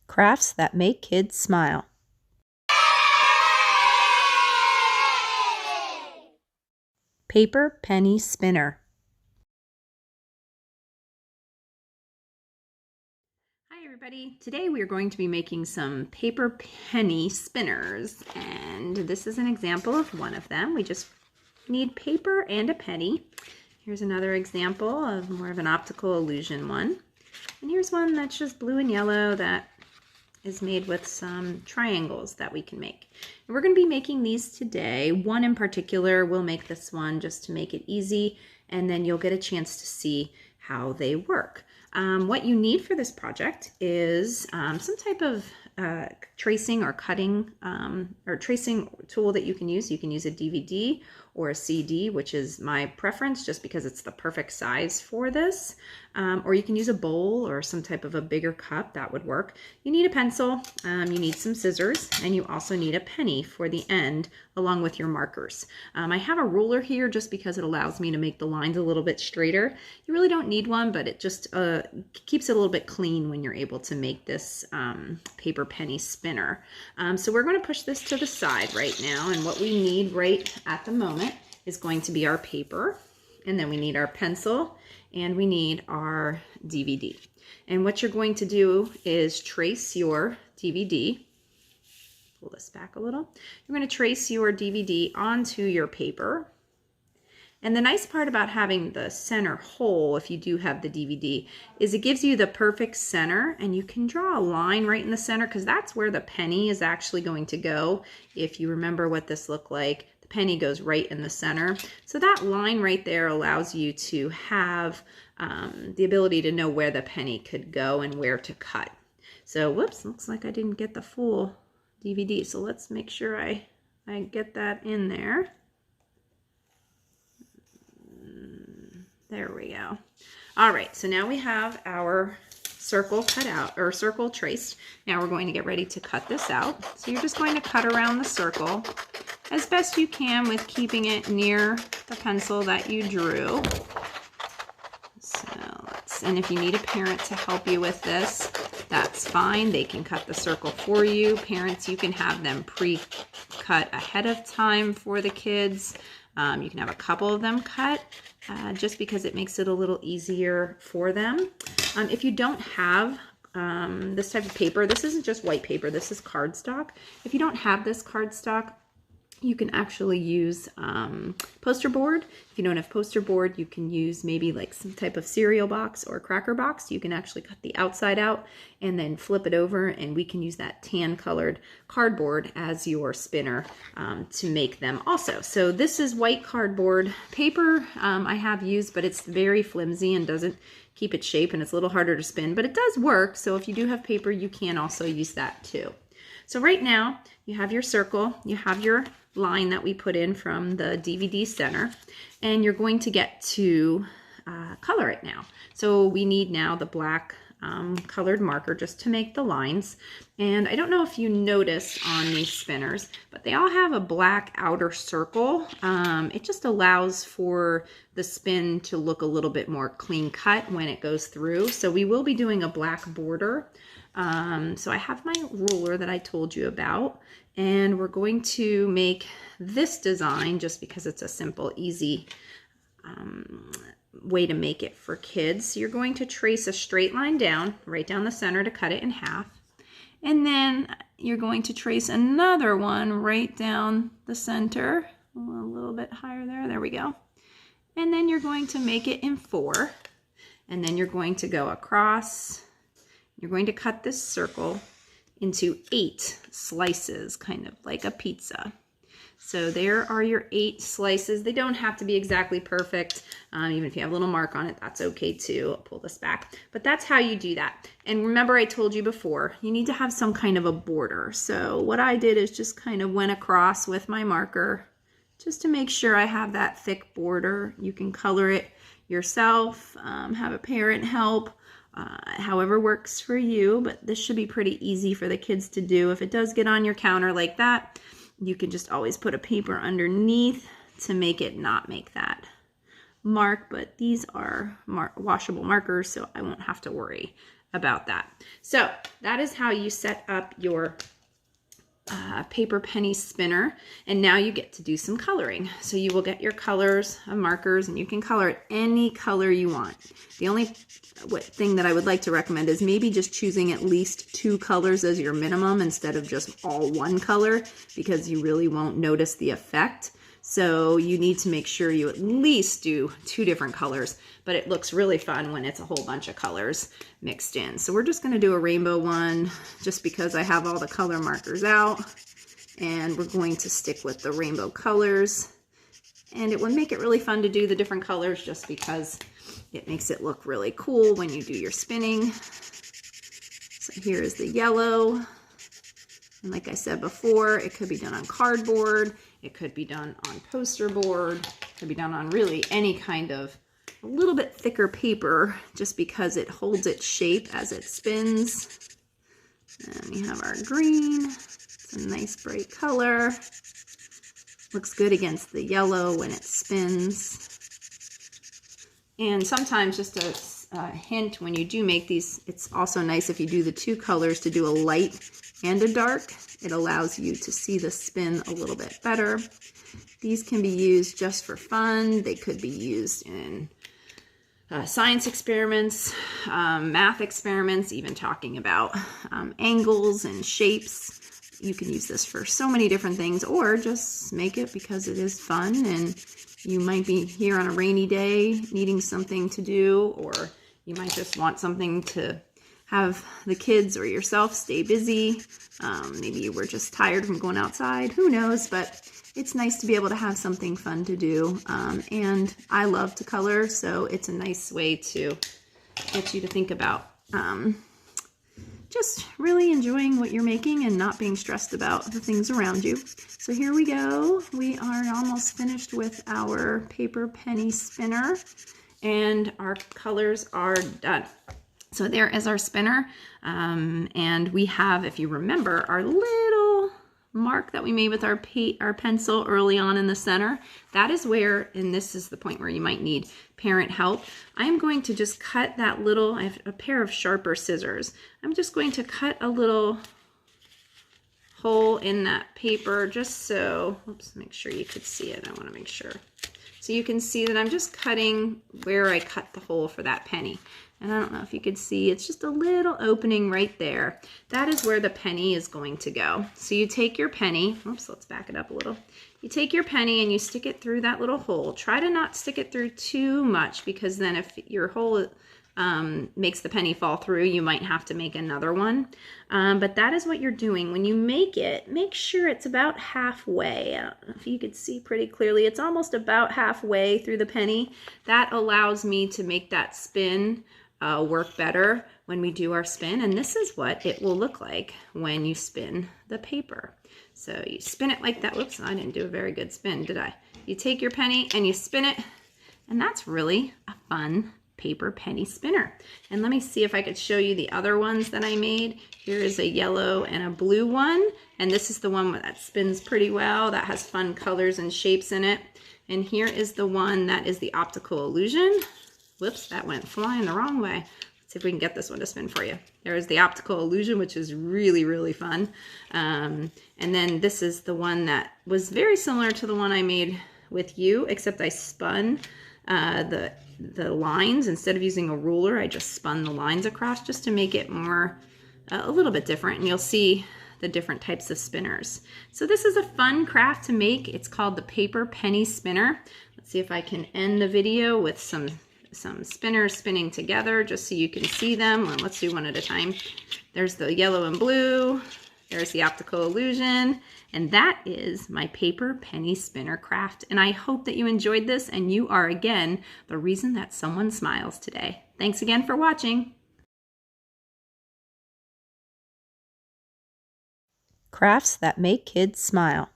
Crafts that make kids smile. Paper penny spinner. Hi everybody. Today we are going to be making some paper penny spinners, and this is an example of one of them. We just need paper and a penny. Here's another example of more of an optical illusion one. And here's one that's just blue and yellow that is made with some triangles that we can make. And we're going to be making these today. One in particular, we'll make this one just to make it easy, and then you'll get a chance to see how they work. What you need for this project is some type of tracing or cutting or tracing tool that you can use. You can use a DVD or a CD, which is my preference just because it's the perfect size for this. Or you can use a bowl or some type of a bigger cup, that would work. You need a pencil, you need some scissors, and you also need a penny for the end along with your markers. I have a ruler here just because it allows me to make the lines a little bit straighter. You really don't need one, but it just keeps it a little bit clean when you're able to make this paper penny spinner. So we're going to push this to the side right now, and what we need right at the moment is going to be our paper, and then we need our pencil, and we need our DVD. And what you're going to do is trace your DVD. Pull this back a little. You're going to trace your DVD onto your paper. And the nice part about having the center hole, if you do have the DVD, is it gives you the perfect center, and you can draw a line right in the center because that's where the penny is actually going to go. If you remember what this looked like, the penny goes right in the center. So that line right there allows you to have the ability to know where the penny could go and where to cut. So whoops, looks like I didn't get the full DVD. So let's make sure I get that in there. There we go. All right, so now we have our circle cut out, or circle traced. Now we're going to get ready to cut this out. So you're just going to cut around the circle as best you can with keeping it near the pencil that you drew. And if you need a parent to help you with this, that's fine. They can cut the circle for you. Parents, you can have them pre-cut ahead of time for the kids. You can have a couple of them cut just because it makes it a little easier for them. If you don't have this type of paper, this isn't just white paper, this is cardstock. If you don't have this cardstock, you can actually use poster board. If you don't have poster board, you can use maybe like some type of cereal box or cracker box. You can actually cut the outside out and then flip it over, and we can use that tan colored cardboard as your spinner to make them also. So this is white cardboard paper I have used, but it's very flimsy and doesn't keep its shape, and it's a little harder to spin, but it does work. So if you do have paper, you can also use that too. So right now you have your circle, you have your line that we put in from the DVD center, and you're going to get to color it now. So we need now the black colored marker just to make the lines. And I don't know if you notice on these spinners, but they all have a black outer circle. It just allows for the spin to look a little bit more clean cut when it goes through. So we will be doing a black border. So I have my ruler that I told you about, and we're going to make this design just because it's a simple, easy way to make it for kids. So you're going to trace a straight line down, right down the center to cut it in half. And then you're going to trace another one right down the center, a little bit higher there. There we go. And then you're going to make it in 4. And then you're going to go across. You're going to cut this circle into 8 slices, kind of like a pizza. So there are your 8 slices. They don't have to be exactly perfect. Even if you have a little mark on it, that's okay too. I'll pull this back. But that's how you do that. And remember, I told you before, you need to have some kind of a border. So what I did is just kind of went across with my marker just to make sure I have that thick border. You can color it yourself, have a parent help. However works for you, but this should be pretty easy for the kids to do. If it does get on your counter like that, you can just always put a paper underneath to make it not make that mark, but these are washable markers, so I won't have to worry about that. So that is how you set up your paper penny spinner, and now you get to do some coloring. So you will get your colors of markers, and you can color it any color you want. The only thing that I would like to recommend is maybe just choosing at least 2 colors as your minimum instead of just all one color, because you really won't notice the effect. So you need to make sure you at least do 2 different colors, but it looks really fun when it's a whole bunch of colors mixed in. So we're just going to do a rainbow one just because I have all the color markers out, and we're going to stick with the rainbow colors. And it would make it really fun to do the different colors just because it makes it look really cool when you do your spinning. So here is the yellow. And like I said before, it could be done on cardboard, it could be done on poster board, it could be done on really any kind of a little bit thicker paper, just because it holds its shape as it spins. And we have our green. It's a nice bright color. Looks good against the yellow when it spins. And sometimes, just a hint, when you do make these, it's also nice if you do the 2 colors to do a light and a dark. It allows you to see the spin a little bit better. These can be used just for fun. They could be used in science experiments, math experiments, even talking about angles and shapes. You can use this for so many different things, or just make it because it is fun and you might be here on a rainy day needing something to do, or you might just want something to have the kids or yourself stay busy. Maybe you were just tired from going outside, who knows, but it's nice to be able to have something fun to do. And I love to color, so it's a nice way to get you to think about just really enjoying what you're making and not being stressed about the things around you. So here we go. We are almost finished with our paper penny spinner, and our colors are done. So there is our spinner, and we have, if you remember, our little mark that we made with our pencil early on in the center. That is where, and this is the point where you might need parent help. I am going to just cut that little, I have a pair of sharper scissors. I'm just going to cut a little hole in that paper just so, oops, make sure you could see it. I want to make sure. So you can see that I'm just cutting where I cut the hole for that penny. And I don't know if you could see, it's just a little opening right there. That is where the penny is going to go. So you take your penny, oops, let's back it up a little. You take your penny and you stick it through that little hole. Try to not stick it through too much, because then if your hole makes the penny fall through, you might have to make another one. But that is what you're doing. When you make it, make sure it's about halfway. I don't know if you could see pretty clearly. It's almost about halfway through the penny. That allows me to make that spin work better when we do our spin, and this is what it will look like when you spin the paper. So you spin it like that. Whoops, I didn't do a very good spin, did I? You take your penny and you spin it, and that's really a fun paper penny spinner. And let me see if I could show you the other ones that I made. Here is a yellow and a blue one, and this is the one that spins pretty well, that has fun colors and shapes in it. And here is the one that is the optical illusion. Whoops, that went flying the wrong way. Let's see if we can get this one to spin for you. There is the optical illusion, which is really, really fun. And then this is the one that was very similar to the one I made with you, except I spun the lines. Instead of using a ruler, I just spun the lines across just to make it more, a little bit different. And you'll see the different types of spinners. So this is a fun craft to make. It's called the paper penny spinner. Let's see if I can end the video with some spinners spinning together just so you can see them. Well, let's do one at a time. There's the yellow and blue. There's the optical illusion. And that is my paper penny spinner craft. And I hope that you enjoyed this, and you are, again, the reason that someone smiles today. Thanks again for watching. Crafts that make kids smile.